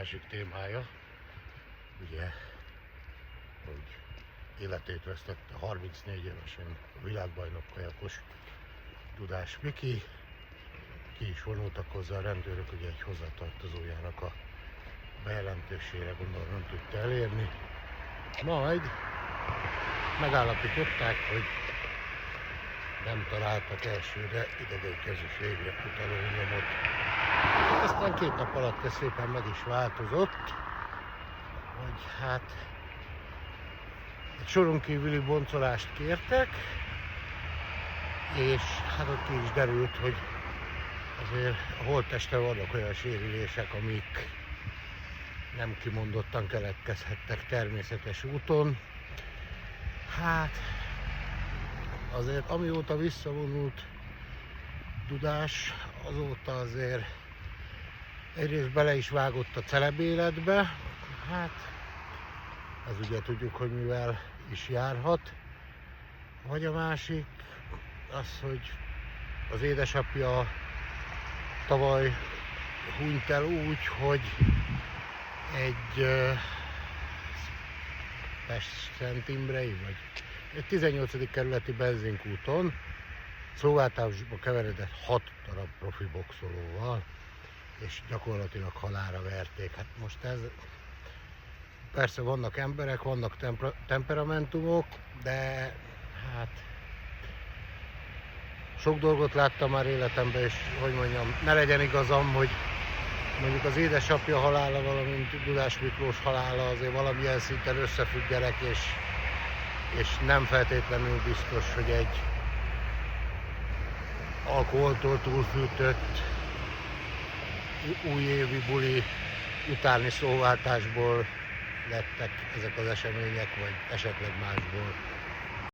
másik témája, ugye, hogy életét vesztette 34 évesen a világbajnok kajakos Dudás Miki. Ki is vonultak hozzá a rendőrök, ugye egy hozzátartozójának a bejelentésére, gondolom nem tudta elérni. Majd megállapították, hogy nem találtak elsőre idegegykezőségre utaló nyomot. Aztán 2 nap alatt ez szépen meg is változott, hogy hát egy soron kívüli boncolást kértek, és hát ott ki is derült, hogy azért a holttesten vannak olyan sérülések, amik nem kimondottan keletkezhettek természetes úton. Hát azért amióta visszavonult Dudás, azóta azért egyrészt bele is vágott a celebéletbe, hát ez ugye tudjuk, hogy mivel is járhat. Vagy a másik az, hogy az édesapja tavaly hunyt el úgy, hogy egy Pest-Szent Imrei, vagy egy 18. kerületi benzinkúton szóváltásba keveredett 6 darab profi boxolóval, és gyakorlatilag halálra verték. Hát most ez, persze vannak emberek, vannak temperamentumok, de hát sok dolgot láttam már életemben, és hogy mondjam, ne legyen igazam, hogy mondjuk az édesapja halála, valamint Dudás Miklós halála azért valamilyen szinten összefüggenek, és nem feltétlenül biztos, hogy egy alkoholtól túlfűtött újévi buli utáni szóváltásból lettek ezek az események, vagy esetleg másból.